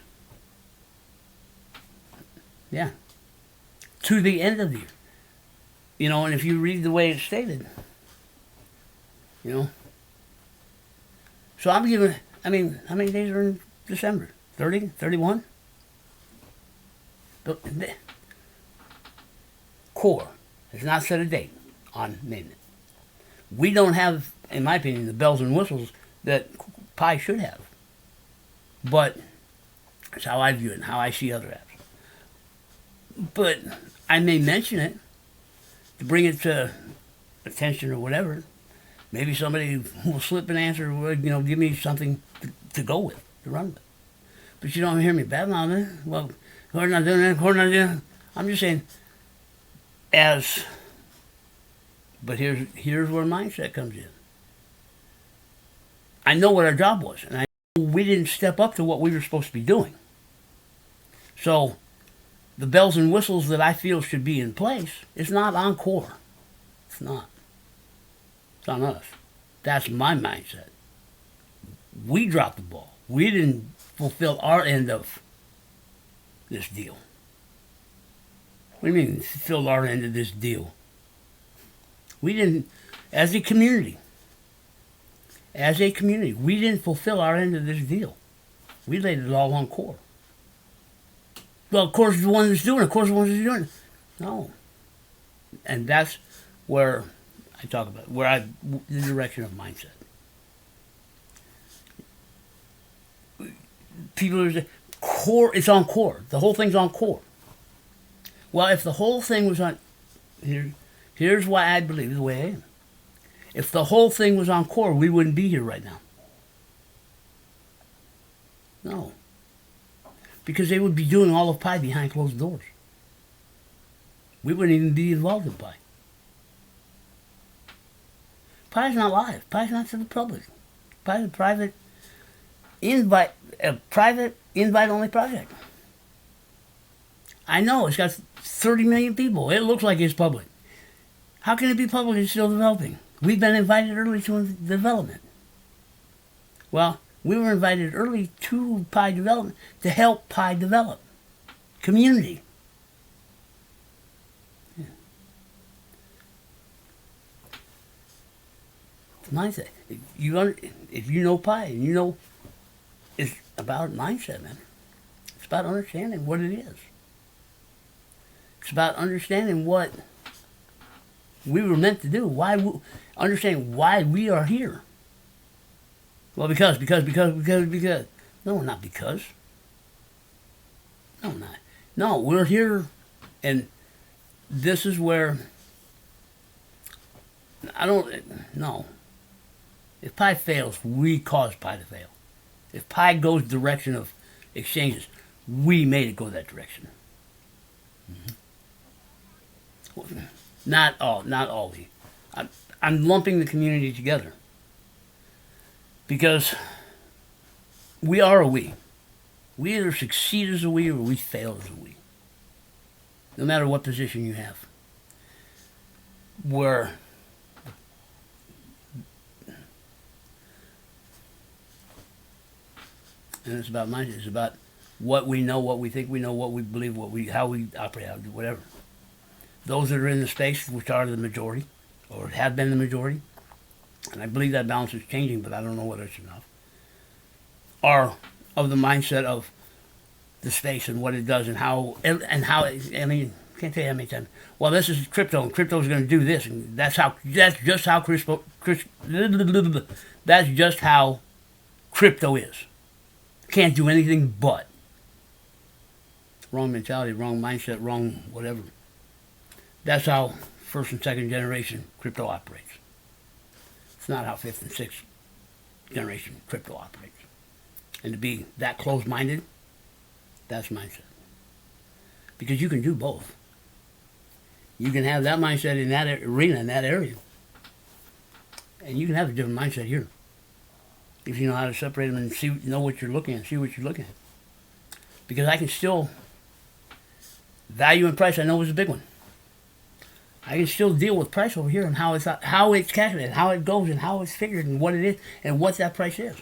Yeah. To the end of the year. And if you read the way it's stated, So I'm giving, I mean, how many days are in December? 30, 31? Core has not set a date on maintenance. We don't have, in my opinion, the bells and whistles that Pi should have. But that's how I view it and how I see other apps. But I may mention it to bring it to attention or whatever. Maybe somebody will slip an answer or, give me something to go with, to run with. But you don't hear me badmouthing it. Well, Core's not doing that, Core's not doing that. I'm just saying, but here's where mindset comes in. I know what our job was, and I know we didn't step up to what we were supposed to be doing. So, the bells and whistles that I feel should be in place, it's not on Core. It's not. It's on us. That's my mindset. We dropped the ball. We didn't fulfill our end of this deal. What do you mean, fulfill our end of this deal? We didn't, as a community, we didn't fulfill our end of this deal. We laid it all on Core. Well, Core's the one that's doing it. Core's the one that's doing it. No. And that's where I talk about, the direction of mindset. People are saying, Core, it's on Core. The whole thing's on Core. Well, if the whole thing was on, here's why I believe the way I am. If the whole thing was on Core, we wouldn't be here right now. No. Because they would be doing all of Pi behind closed doors. We wouldn't even be involved in Pi. Pi's not live. Pi's not to the public. Pi's a private invite-only project. I know, it's got 30 million people. It looks like it's public. How can it be public? It's still developing. We've been invited early to development. Well, we were invited early to Pi development to help Pi develop. Community. Yeah. Mindset. If you know Pi and you know it's about mindset, man. It's about understanding what it is. It's about understanding what we were meant to do. Understanding why we are here. Well, because. No, not because. No, not. No, we're here, and this is where no. If pi fails, we cause pi to fail. If pi goes the direction of exchanges, we made it go that direction. Mm-hmm. Not all we. I'm lumping the community together because we are a we. We either succeed as a we or we fail as a we. No matter what position you have. Where and it's about mindset. It's about what we know, what we think we know, what we believe, how we operate, how we do whatever. Those that are in the space, which are the majority, or have been the majority, and I believe that balance is changing, but I don't know whether it's enough, are of the mindset of the space and what it does and how I mean, can't tell you how many times. Well, this is crypto, and crypto is going to do this, and that's just how crypto is. Can't do anything but. Wrong mentality, wrong mindset, wrong whatever. That's how first and second generation crypto operates. It's not how fifth and sixth generation crypto operates. And to be that close-minded, that's mindset. Because you can do both. You can have that mindset in that arena, in that area. And you can have a different mindset here. If you know how to separate them and know what you're looking at, see what you're looking at. Because I can still, value and price I know is a big one. I can still deal with price over here and how it's calculated, how it goes and how it's figured and what it is and what that price is.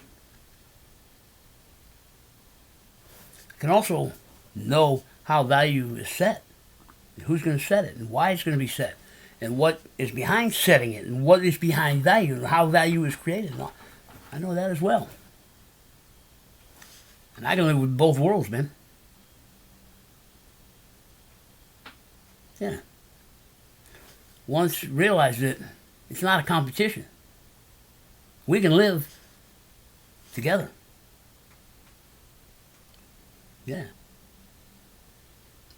I can also know how value is set, and who's going to set it, and why it's going to be set, and what is behind setting it, and what is behind value, and how value is created. I know that as well. And I can live with both worlds, man. Yeah. Once realized that it's not a competition. We can live together. Yeah.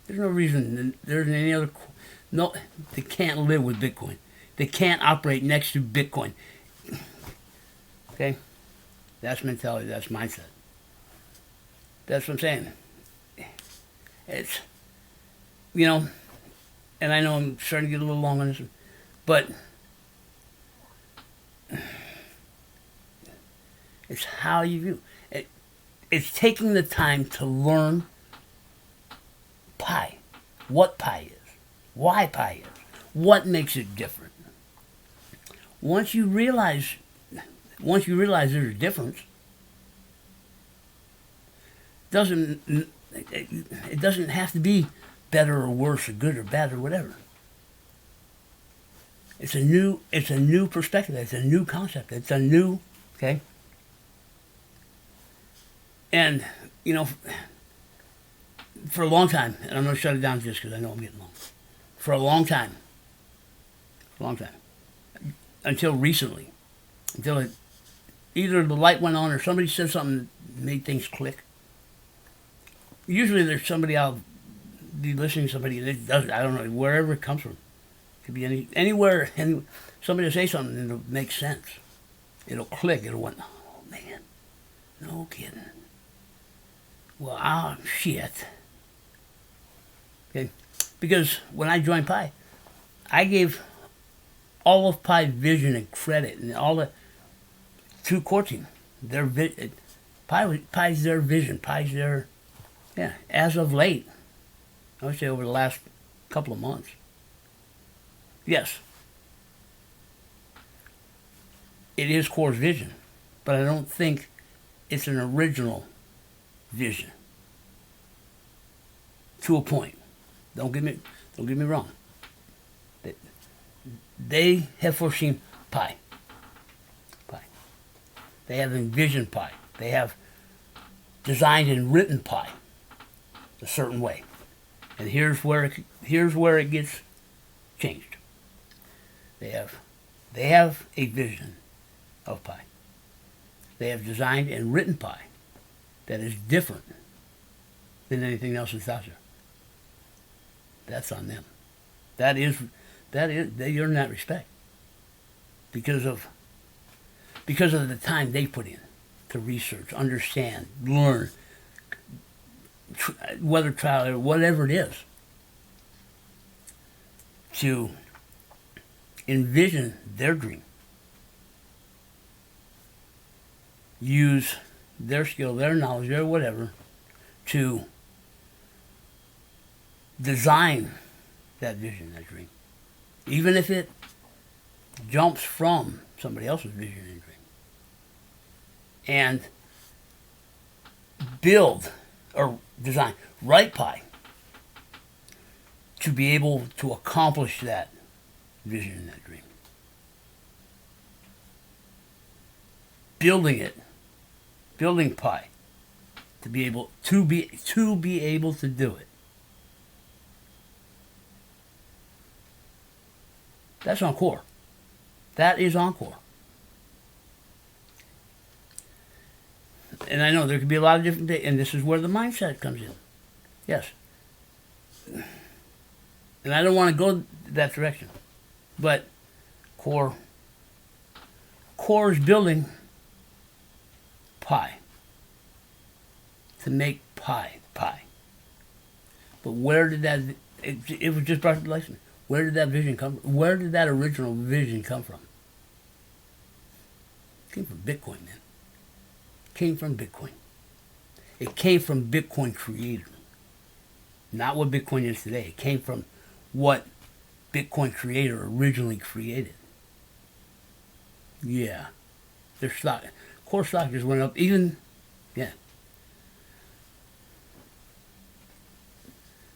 There's no reason there isn't any other. No, they can't live with Bitcoin. They can't operate next to Bitcoin. Okay? That's mentality. That's mindset. That's what I'm saying. It's, and I know I'm starting to get a little long on this, but it's how you view it. It's taking the time to learn pi, what pi is, why pi is, what makes it different. Once you realize there's a difference, it doesn't have to be better or worse or good or bad or whatever. It's a new perspective. It's a new concept. It's a new, okay? And, for a long time, and I'm going to shut it down just because I know I'm getting long. For a long time, until recently, either the light went on or somebody said something that made things click. Usually there's somebody I'll be listening to somebody and it does, I don't know, wherever it comes from. It could be anywhere, somebody will say something and it'll make sense. It'll click, it'll went, oh man, no kidding. Well, shit. Okay, because when I joined Pi, I gave all of Pi vision and credit and all the to core team. Pi's their vision. Pi's their, as of late, I would say over the last couple of months. Yes, it is Core's vision, but I don't think it's an original vision. To a point. Don't get me wrong. They have foreseen Pi. They have envisioned Pi. They have designed and written Pi a certain way. And here's where it gets changed. They have a vision of pi. They have designed and written pi that is different than anything else that's out there. That's on them. They earn that respect because of the time they put in to research, understand, learn, whether trial or whatever it is, to envision their dream, use their skill, their knowledge, their whatever, to design that vision, that dream, even if it jumps from somebody else's vision and dream, and build or design, write pi to be able to accomplish that vision and that dream. Building pi to be able to do it. That's Encore. That is Encore. And I know there could be a lot of different, and this is where the mindset comes in. Yes. And I don't want to go that direction. But Core is building pi. To make pi. But where did that, it was just brought to life. Where did that vision come from? Where did that original vision come from? It came from Bitcoin, man. It came from Bitcoin. It came from Bitcoin creator. Not what Bitcoin is today. It came from what Bitcoin creator originally created. Yeah. Their stock, core stock just went up even, yeah.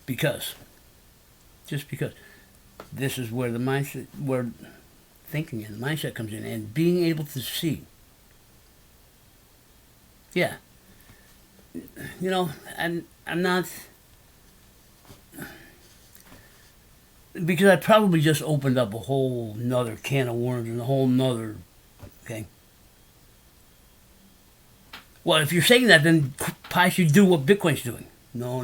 Just because. This is where the mindset, where thinking and the mindset comes in, and being able to see. Yeah. You know, I'm not, because I probably just opened up a whole nother can of worms and a whole nother, okay? Well, if you're saying that, then Pi should do what Bitcoin's doing. No.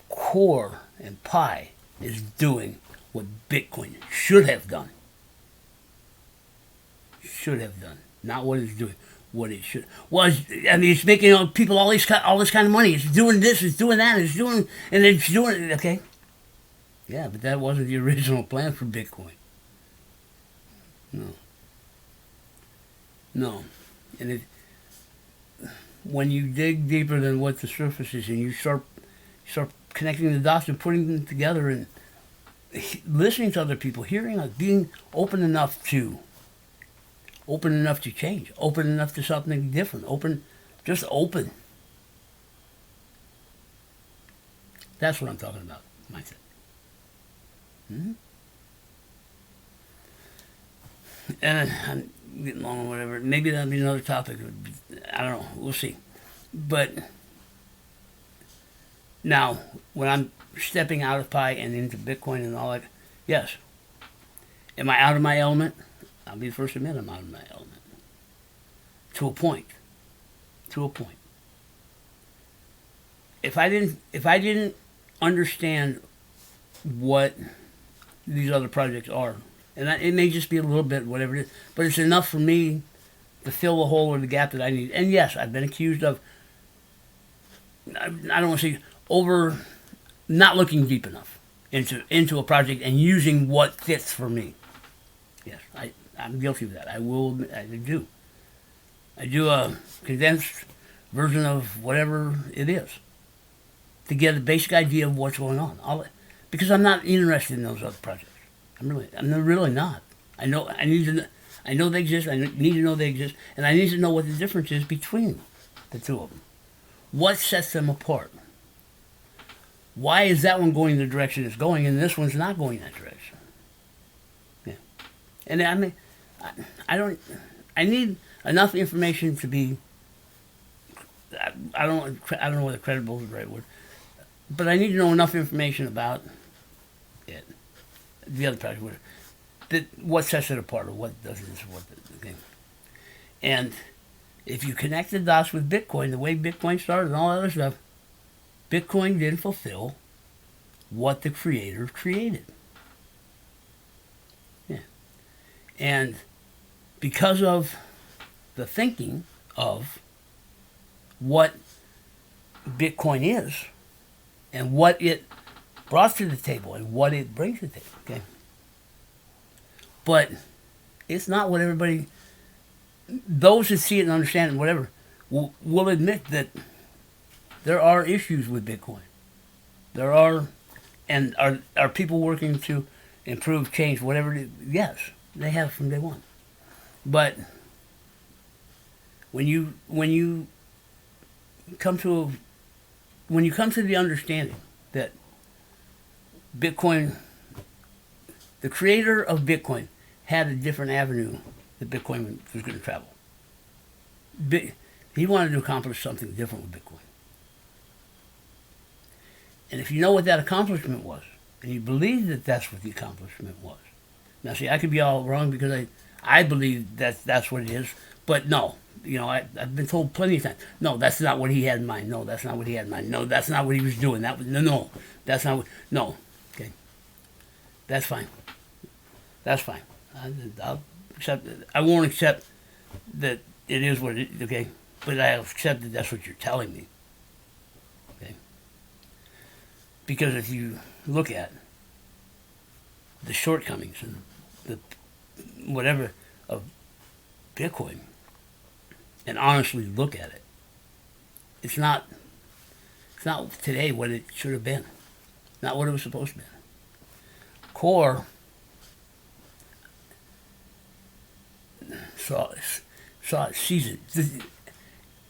Core and Pi is doing what Bitcoin should have done. Not what it's doing. What it should. Well, it's making people all this kind of money. It's doing this, it's doing that, it's doing it, okay? Yeah, but that wasn't the original plan for Bitcoin. No. And when you dig deeper than what the surface is, and you start connecting the dots and putting them together and listening to other people, hearing, being open enough to change, open enough to something different, just open. That's what I'm talking about, mindset. Mm-hmm. And I'm getting long or whatever. Maybe that'll be another topic. I don't know. We'll see. But now, when I'm stepping out of Pi and into Bitcoin and all that, yes. Am I out of my element? I'll be the first to admit I'm out of my element. To a point. If I didn't understand what these other projects are, and it may just be a little bit, whatever it is, but it's enough for me to fill the hole or the gap that I need. And yes, I've been accused of, I don't want to say, over not looking deep enough into a project and using what fits for me. Yes, I'm guilty of that. I do. I do a condensed version of whatever it is to get a basic idea of what's going on. Because I'm not interested in those other projects. I'm really not. I know they exist. I need to know they exist, and I need to know what the difference is between the two of them. What sets them apart? Why is that one going the direction it's going and this one's not going that direction? Yeah. And I mean, I enough information to be. I don't know whether credible is the right word, but I need to know enough information about it. The other project, what sets it apart, or what doesn't, what the thing. And if you connect the dots with Bitcoin, the way Bitcoin started and all that other stuff, Bitcoin didn't fulfill what the creator created. Yeah. And because of the thinking of what Bitcoin is and what it brought to the table and what it brings to the table, okay? But it's not what everybody, those that see it and understand it, whatever, will admit that there are issues with Bitcoin. There are, and are people working to improve, change, whatever it is? Yes, they have from day one. But when you come to the understanding that Bitcoin, the creator of Bitcoin, had a different avenue that Bitcoin was going to travel. He wanted to accomplish something different with Bitcoin. And if you know what that accomplishment was, and you believe that that's what the accomplishment was. Now, see, I could be all wrong because I believe that that's what it is, but no. You know, I've been told plenty of times, no, that's not what he had in mind. No, that's not what he had in mind. No, that's not what he was doing. No, that's not what, no. Okay. That's fine. That's fine. I'll accept it. I won't accept that it is what it is, okay? But I'll accept that that's what you're telling me. Okay? Because if you look at the shortcomings and the whatever of Bitcoin, and honestly look at it, it's not today what it should have been. Not what it was supposed to be. Core sees it,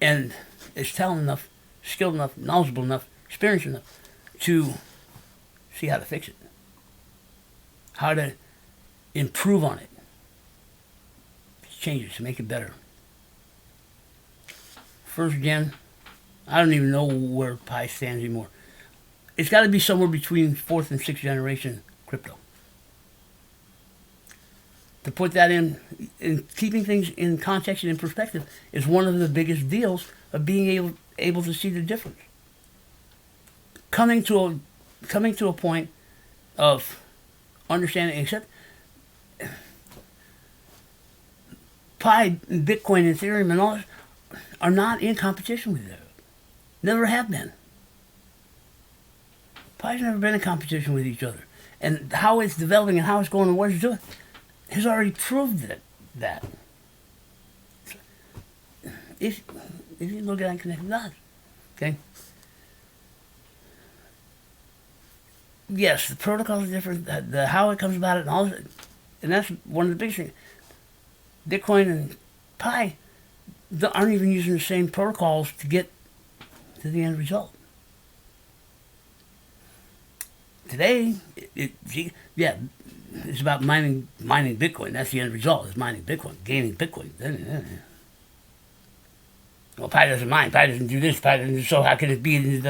and is talented enough, skilled enough, knowledgeable enough, experienced enough to see how to fix it, how to improve on it, change it to make it better. First gen, I don't even know where Pi stands anymore. It's got to be somewhere between 4th and 6th generation crypto. To put that in keeping things in context and in perspective is one of the biggest deals of being able to see the difference. Coming to a point of understanding, except Pi, Bitcoin, and Ethereum, and all this are not in competition with each other. Never have been. Pi's never been in competition with each other. And how it's developing and how it's going and what it's doing has already proved that. If you look at unconnected dots, okay? Yes, the protocols are different, the how it comes about it, and all that, and that's one of the biggest things. Bitcoin and Pi aren't even using the same protocols to get to the end result. Today, it's about mining Bitcoin. That's the end result. It's mining Bitcoin, gaining Bitcoin. Well, Pi doesn't mine. Pi doesn't do this. Pi doesn't do so. How can it be?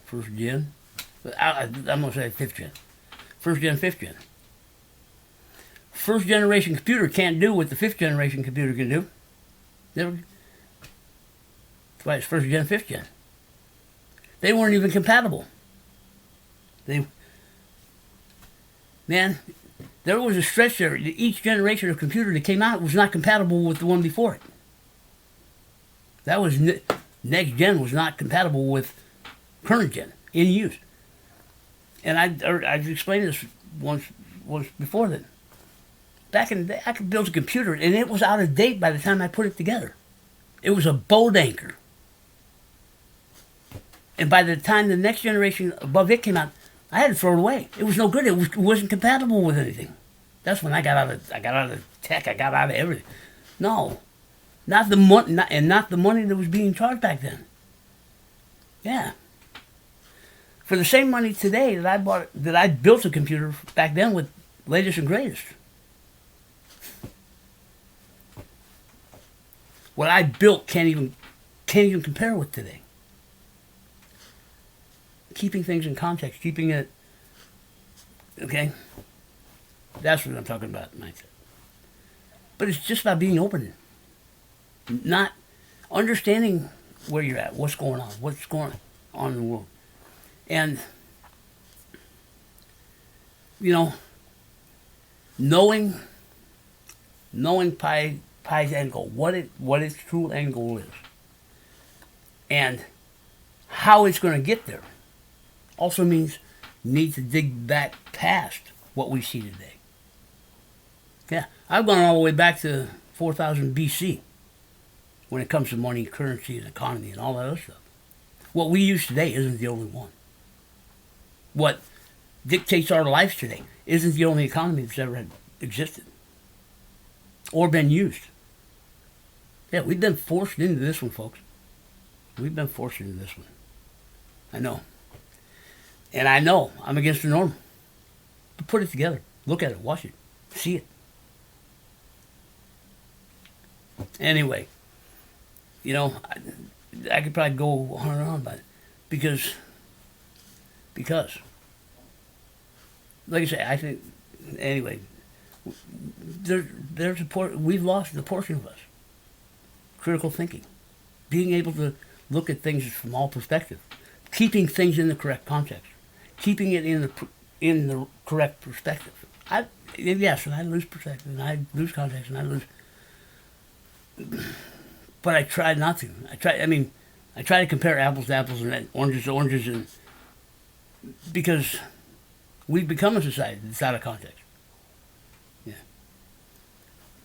First gen. I'm gonna say 5th gen. First gen, 5th gen. First generation computer can't do what the 5th generation computer can do. That's why it's first gen, 5th gen. They weren't even compatible. There was a stretch there. Each generation of computer that came out was not compatible with the one before it. That was next gen was not compatible with current gen in use. And I've explained this once before then. Back in the day, I could build a computer, and it was out of date by the time I put it together. It was a boat anchor. And by the time the next generation above it came out, I had to throw it away. It was no good. It wasn't compatible with anything. That's when I got out of tech. I got out of everything. No, not the money, not the money that was being charged back then. Yeah. For the same money today that I built a computer back then with latest and greatest. What I built can't even compare with today. Keeping things in context, keeping it, okay? That's what I'm talking about, mindset. But it's just about being open, not understanding where you're at, what's going on in the world. And, you know, knowing Pi's end goal, what its true end goal is, and how it's going to get there, also means need to dig back past what we see today. Yeah, I've gone all the way back to 4000 BC when it comes to money, currency, and economy, and all that other stuff. What we use today isn't the only one. What dictates our lives today isn't the only economy that's ever existed or been used. Yeah, we've been forced into this one, folks. We've been forced into this one. I know. And I know I'm against the norm. But put it together. Look at it. Watch it. See it. Anyway, you know, I could probably go on and on about it. Because, like I say, I think, anyway, we've lost the portion of us. Critical thinking. Being able to look at things from all perspectives. Keeping things in the correct context. Keeping it in the correct perspective. Yes, and I lose perspective, and I lose context, and I lose... But I try not to. I try to compare apples to apples and oranges to oranges, and because we've become a society that's out of context.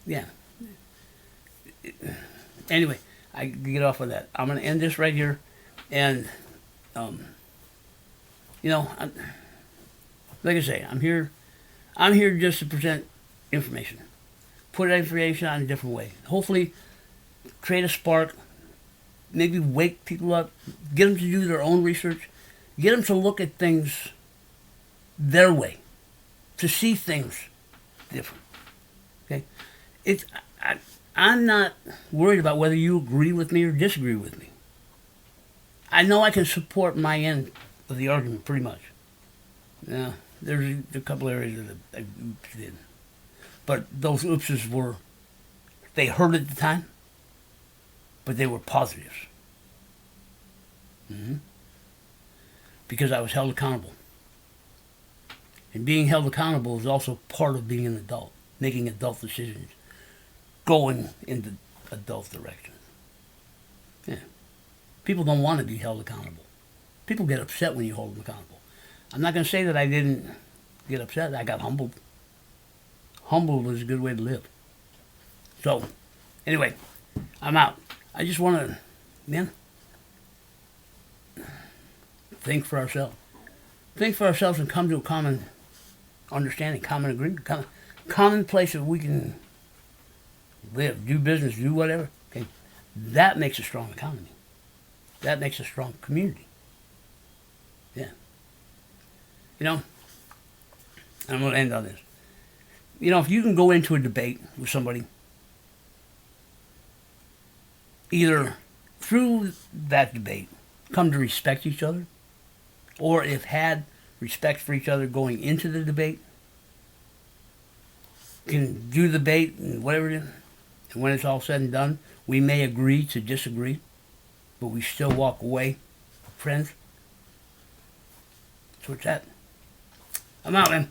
Yeah. Anyway, I get off of that. I'm going to end this right here, and you know, like I say, I'm here just to present information, put that information on a different way. Hopefully, create a spark, maybe wake people up, get them to do their own research, get them to look at things their way, to see things different. Okay, I'm not worried about whether you agree with me or disagree with me. I know I can support my end of the argument pretty much. Yeah, there's a couple areas that I oopsed in. But those oopses they hurt at the time, but they were positives. Because I was held accountable. And being held accountable is also part of being an adult, making adult decisions, going in the adult direction. Yeah. People don't want to be held accountable. People get upset when you hold them accountable. I'm not going to say that I didn't get upset. I got humbled. Humbled is a good way to live. So, anyway, I'm out. I just want to, think for ourselves. Think for ourselves and come to a common understanding, common agreement, common place that we can live, do business, do whatever. Okay, that makes a strong economy. That makes a strong community. Yeah. You know, I'm going to end on this. You know, if you can go into a debate with somebody, either through that debate, come to respect each other, or if had respect for each other going into the debate, can do the debate and whatever it is, and when it's all said and done, we may agree to disagree, but we still walk away friends. So it's that. I'm out, man.